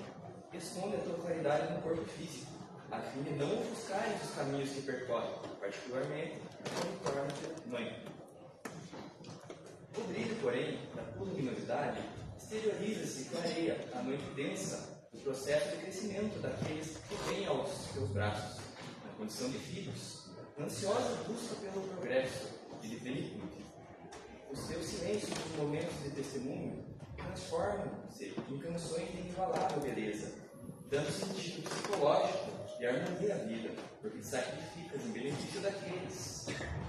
[SPEAKER 10] esconde a tua claridade no corpo físico, a fim de não ofuscares os caminhos que percorre, particularmente quando torna-te mãe. O brilho, porém, da tua luminosidade exterioriza-se e clareia a noite densa do processo de crescimento daqueles que vêm aos teus braços, na condição de filhos, na ansiosa busca pelo progresso e de plenitude. Os teus silêncios nos momentos de testemunho transformam-se em canções de inigualável beleza, dando sentido psicológico e harmonia à vida, porque te sacrificas em benefício daqueles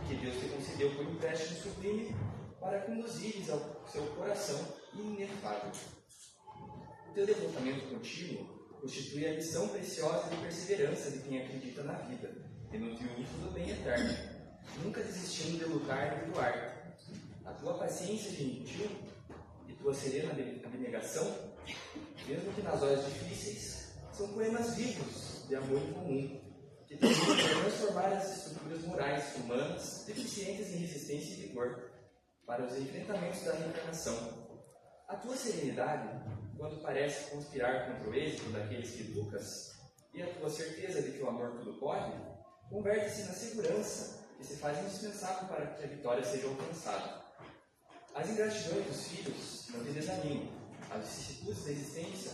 [SPEAKER 10] que Deus te concedeu por empréstimo sublime para conduzires ao seu coração inefável. O teu devotamento contínuo constitui a lição preciosa de perseverança de quem acredita na vida e no triunfo do bem eterno, nunca desistindo de lutar e de doar. A tua paciência gentil e tua serena abnegação, mesmo que nas horas difíceis, são poemas vivos de amor em comum, que tentam transformar as estruturas morais humanas deficientes em resistência e vigor para os enfrentamentos da reencarnação. A tua serenidade, quando parece conspirar contra o êxito daqueles que educas, e a tua certeza de que o amor tudo pode, converte-se na segurança que se faz indispensável para que a vitória seja alcançada. As ingratidões dos filhos não te desanimam, as vicissitudes da existência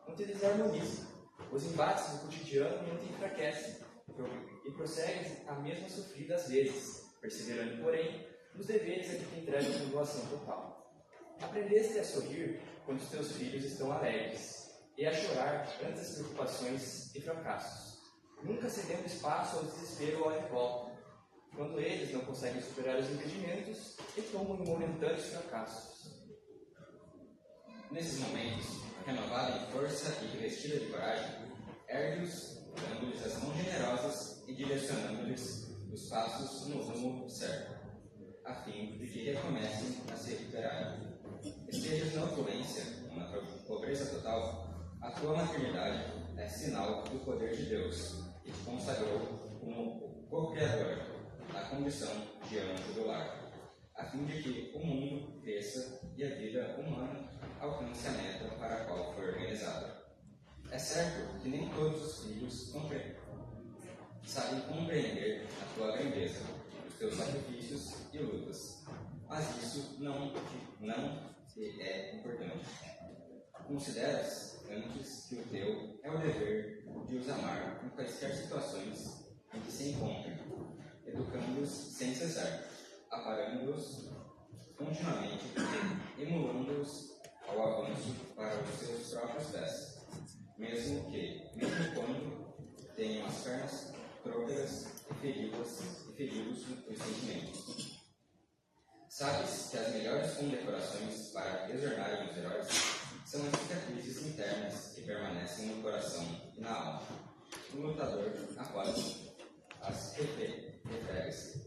[SPEAKER 10] não te desarmonizam, os embates do cotidiano não te enfraquecem, e prossegues a mesma sofrida às vezes, perseverando, porém, nos deveres a que te entrega com doação total. Aprendeste a sorrir quando os teus filhos estão alegres, e a chorar ante as preocupações e fracassos, nunca cedendo espaço ao desespero ou à revolta, quando eles não conseguem superar os impedimentos e tombam em momentâneos fracassos.
[SPEAKER 11] Nesses momentos, renovada em força e revestida de coragem, ergue-os, dando-lhes as mãos generosas e direcionando-lhes os passos no rumo certo, a fim de que recomecem a se recuperarem. Estejas na opulência ou na pobreza total, a tua maternidade é sinal do poder de Deus, que te consagrou como co-criador na condição de anjo do lar, a fim de que o mundo cresça e a vida humana alcance a meta para a qual foi organizada. É certo que nem todos os filhos sabem compreender a tua grandeza, os teus sacrifícios e lutas, mas isso não é importante. Consideras antes que o teu é o dever de os amar em quaisquer situações em que se encontrem, educando-os sem cessar, aparando-os continuamente e emulando-os ao avanço para os seus próprios pés, mesmo quando tenham as pernas trôpegas e feridos os sentimentos. Sabes que as melhores condecorações para exornarem os heróis são as cicatrizes internas que permanecem no coração e na alma. O lutador, após as refregas.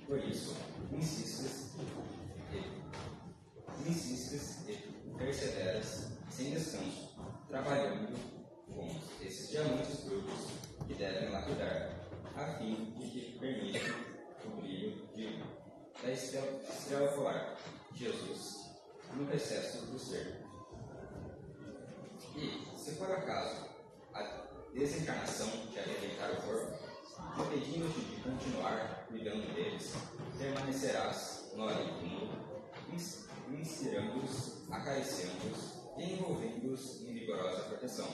[SPEAKER 11] Por isso, insistes e perseveras sem descanso, trabalhando com esses diamantes brutos que devem lapidar, a fim de que permita o brilho da estrela polar, Jesus, no recesso do ser. E, se for acaso a desencarnação te arrebentar o corpo, impedindo-te de continuar cuidando deles, permanecerás no além-túmulo, inspirando-os, acariciando-os e envolvendo-os em vigorosa proteção.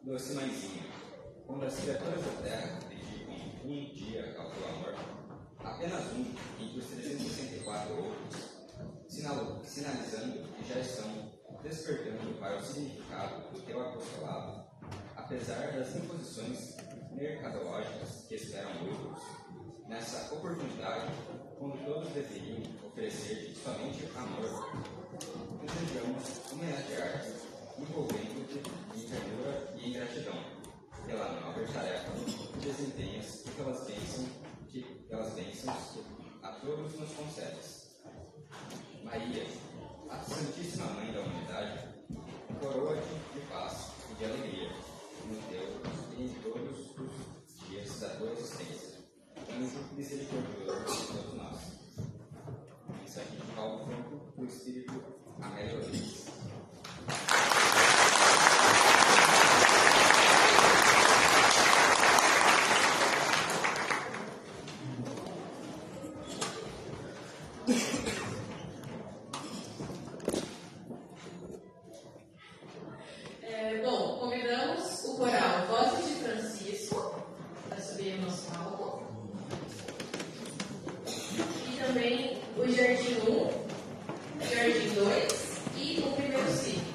[SPEAKER 11] Doce mãezinha, quando as criaturas da terra dedicam um dia ao teu amor, apenas um entre os 364 outros, sinalizando que já estão despertando para o significado do teu apostolado, apesar das imposições mercadológicas que esperam lucros, nessa oportunidade, quando todos deveriam oferecer-te somente amor, desejamos homenagear-te, envolvendo-te em ternura e em gratidão pela nobre tarefa que desempenhas e pelas bênçãos que a todos nos concedes. Maria, a Santíssima Mãe da Humanidade, coroa-te de paz e de alegria no teu e em todos os dias da tua existência, anjo misericordioso de todos nós. Isso aqui de Paulo Franco, do Espírito Amélia Rodrigues.
[SPEAKER 3] Bom, convidamos o coral Vozes de Francisco para subir no nosso palco. E também o Jardim 1, Jardim 2 e o primeiro ciclo.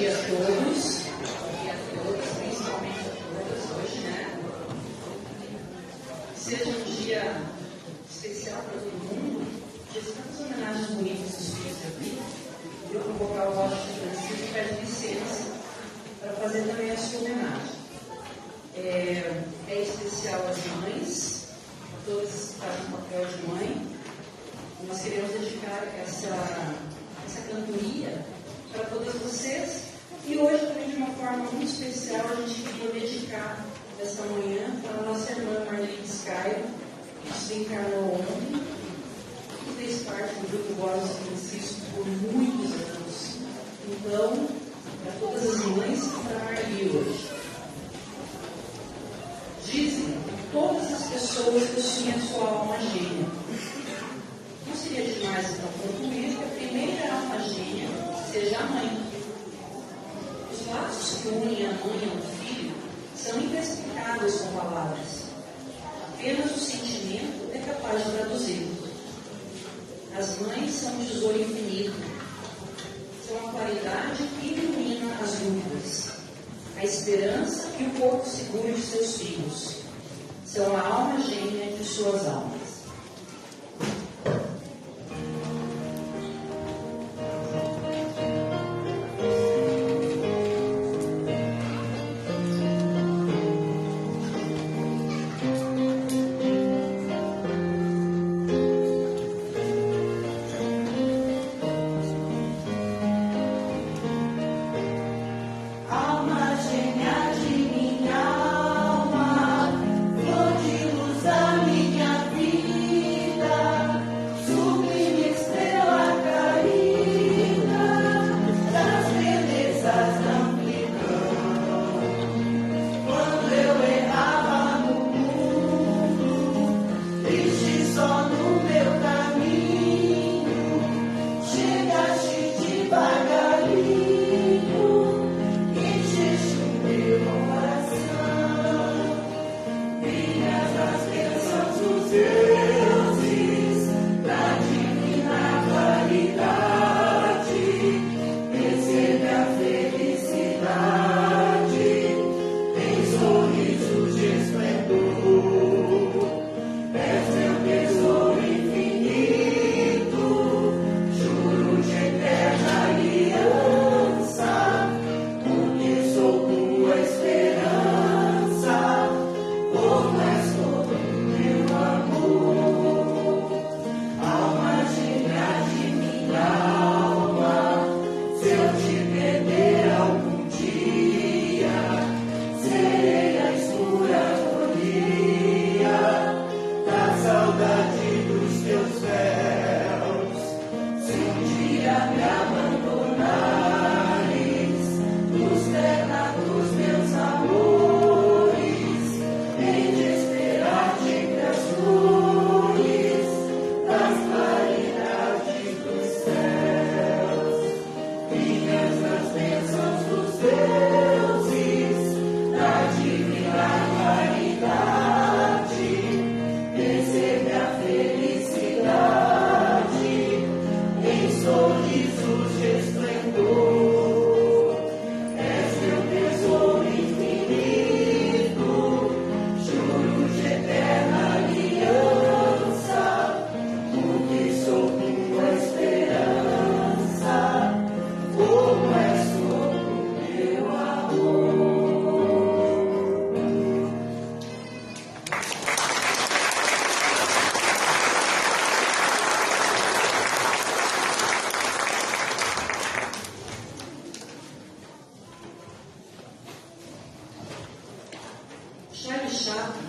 [SPEAKER 12] dia a todos, principalmente a todas hoje, né? Seja um dia especial para todo mundo, que tantas homenagens bonitas que feitas aqui. Eu vou convocar o Washington Francisco e peço licença para fazer também a sua homenagem. É especial às mães, a todas que fazem o papel de mãe. Nós queremos dedicar essa cantoria para todas vocês E hoje, também, de uma forma muito especial, a gente queria dedicar esta manhã para a nossa irmã Marlene Piscaio, que se encarnou ontem, que fez parte do Grupo Boros Francisco por muitos anos. Então, para todas as mães que para Marli hoje. Dizem que todas as pessoas possuem a sua alma gêmea. Não seria demais, então, concluir que a primeira alma gêmea seja a mãe. Os laços que unem a mãe ao filho são inexplicáveis com palavras. Apenas o sentimento é capaz de traduzir. As mães são um tesouro infinito. São a claridade que ilumina as dúvidas, a esperança e o porto seguro de seus filhos. São a alma gêmea de suas almas.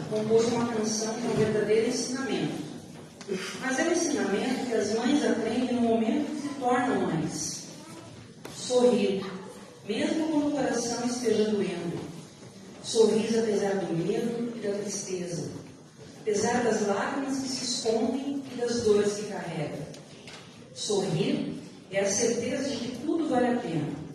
[SPEAKER 12] Compôs uma canção com um verdadeiro ensinamento. Mas é um ensinamento que as mães aprendem no momento que se tornam mães. Sorrir, mesmo quando o coração esteja doendo. Sorrir apesar do medo e da tristeza. Apesar das lágrimas que se escondem e das dores que carrega. Sorrir é a certeza de que tudo vale a pena.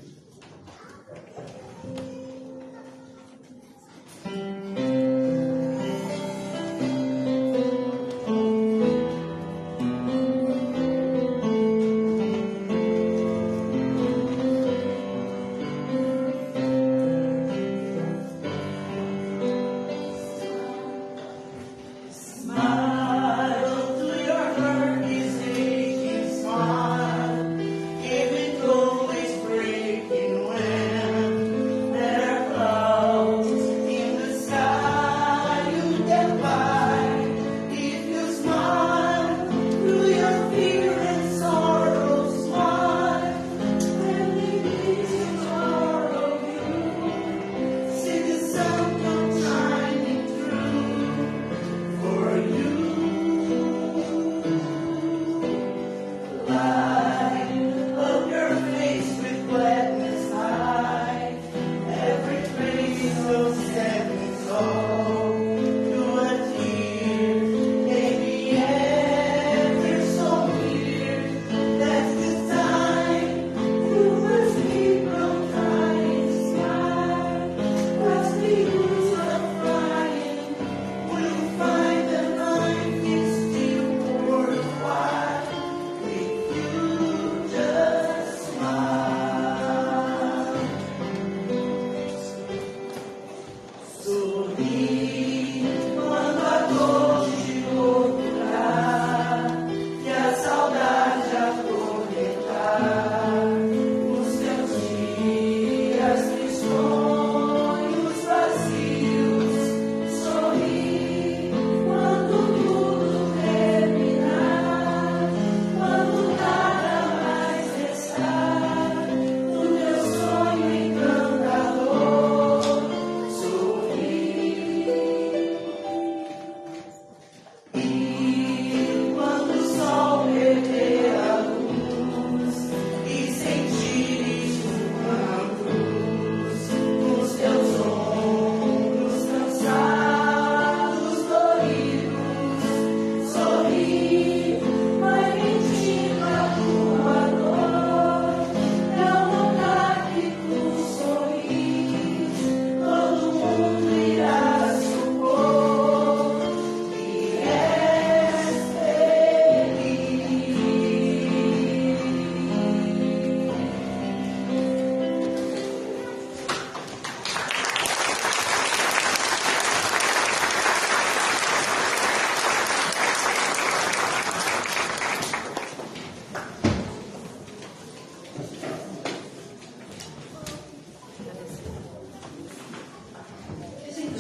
[SPEAKER 13] Free.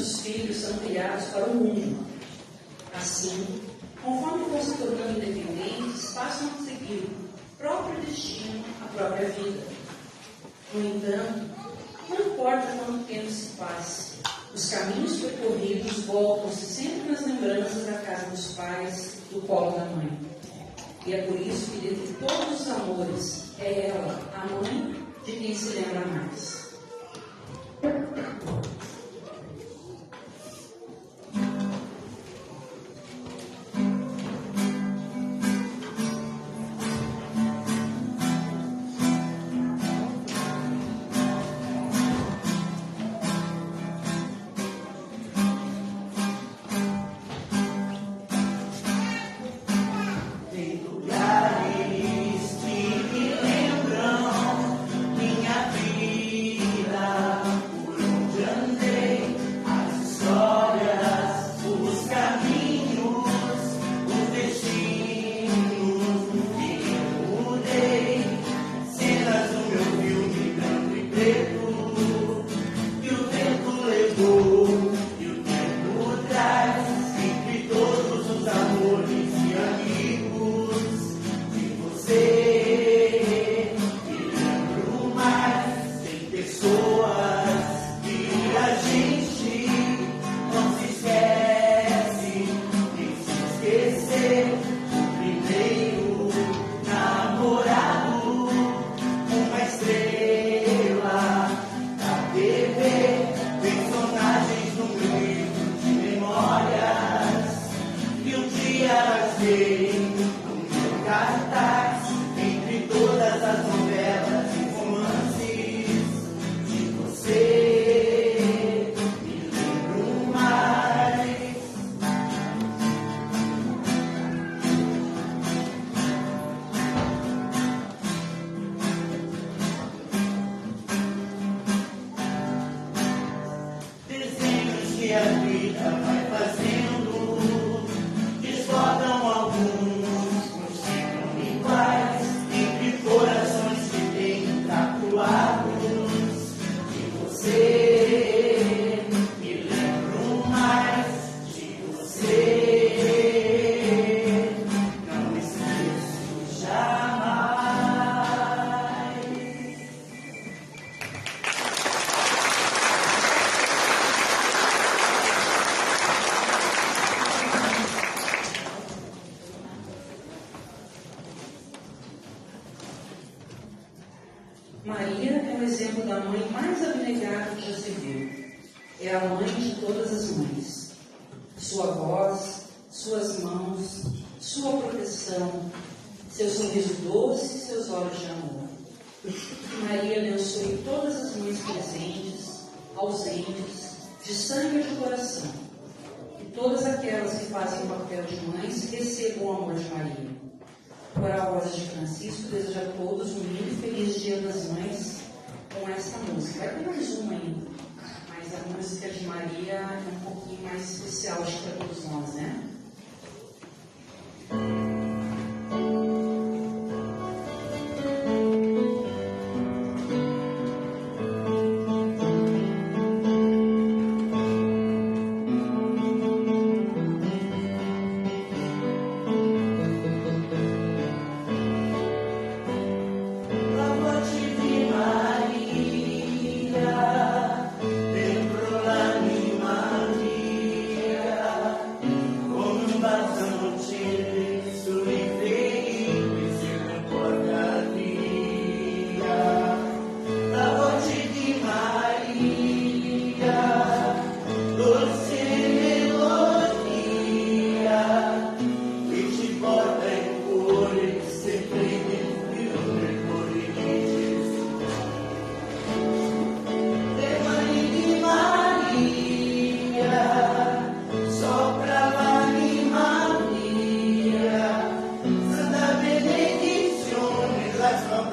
[SPEAKER 12] muitos filhos são criados para o mundo. Assim, conforme vão se tornando independentes, passam a seguir o próprio destino, a própria vida. No entanto, não importa quanto tempo se passe, os caminhos percorridos voltam-se sempre nas lembranças da casa dos pais, do colo da mãe. E é por isso que, dentre todos os amores, é ela, a mãe, de quem se lembra mais. Maria é o exemplo da mãe mais abnegada que já se viu. É a mãe de todas as mães. Sua voz, suas mãos, sua proteção, seu sorriso doce e seus olhos de amor. Que Maria abençoe todas as mães presentes, ausentes, de sangue ou de coração. E todas aquelas que fazem o papel de mães recebam o amor de Maria. Coral Voz de Francisco deseja a todos um lindo e feliz Dia das Mães com esta música. Vai ter mais uma ainda, mas a música de Maria é um pouquinho mais especial, acho que para todos nós, né?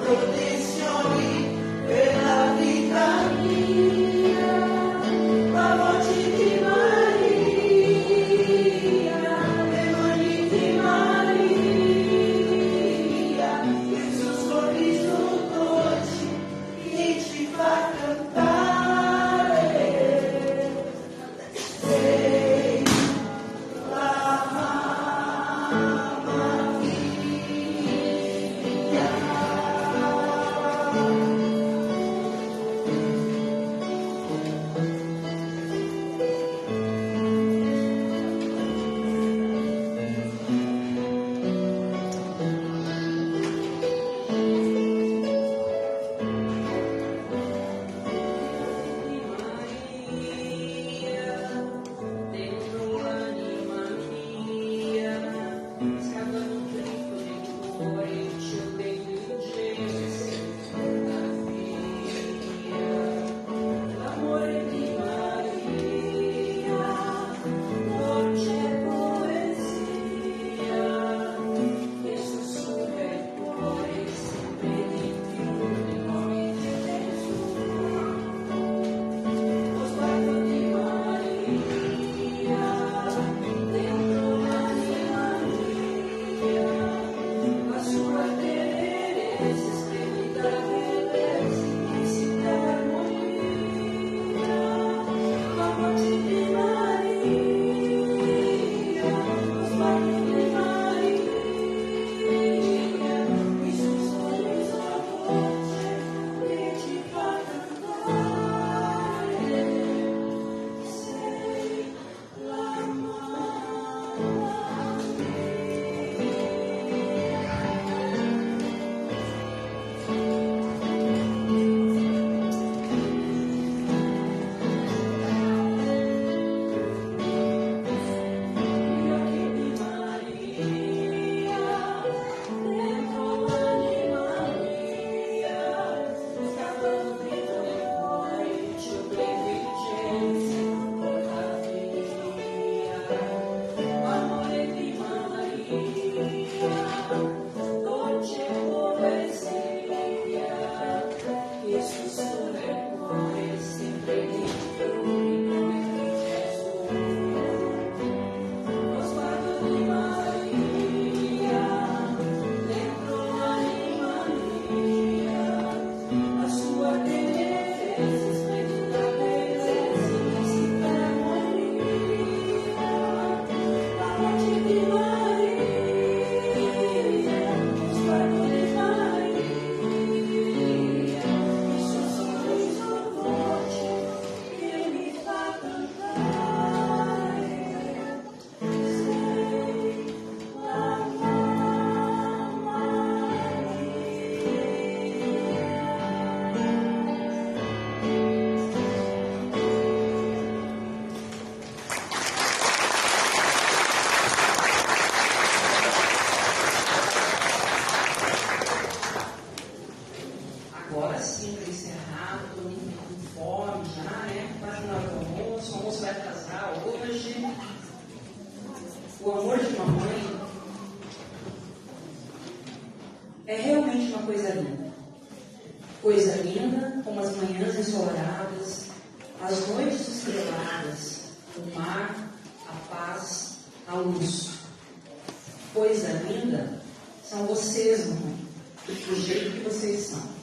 [SPEAKER 13] Protezioni per la vita mia, la voce di Maria.
[SPEAKER 12] hoje, o amor de uma mãe é realmente uma coisa linda. Coisa linda como as manhãs ensolaradas, as noites estreladas, o mar, a paz, a luz. Coisa linda são vocês, mamãe, do jeito que vocês são.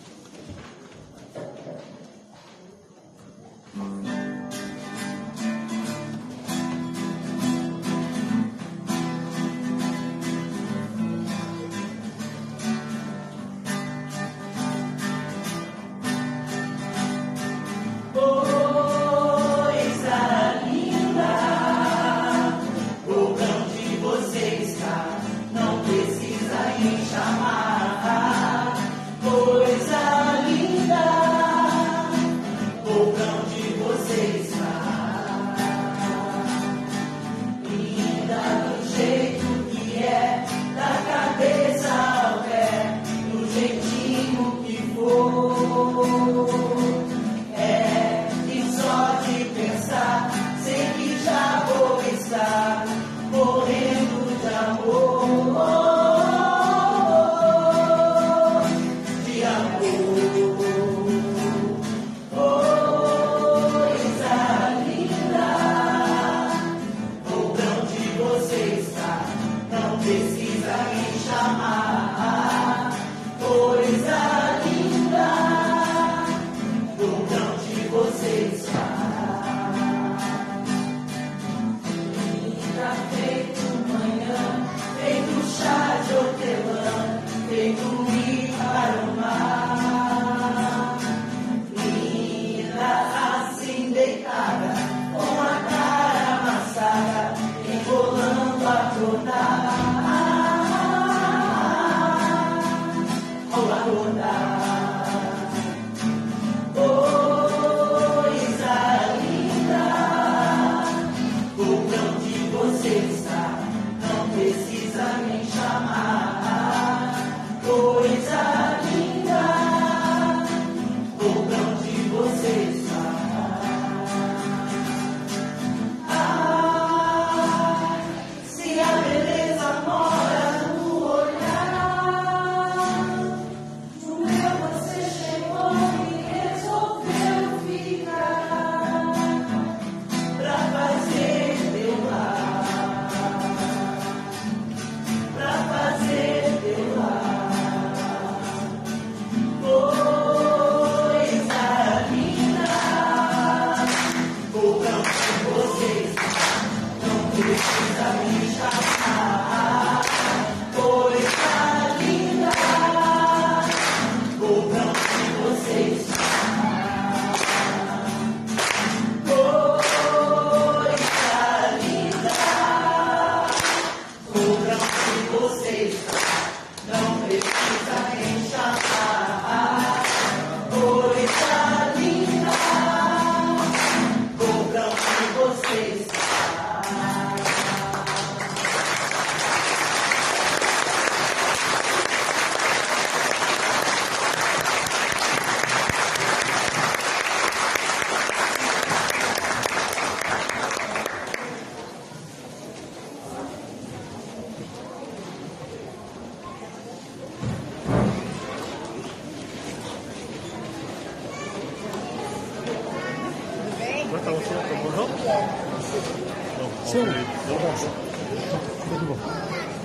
[SPEAKER 13] Sim, tudo bom.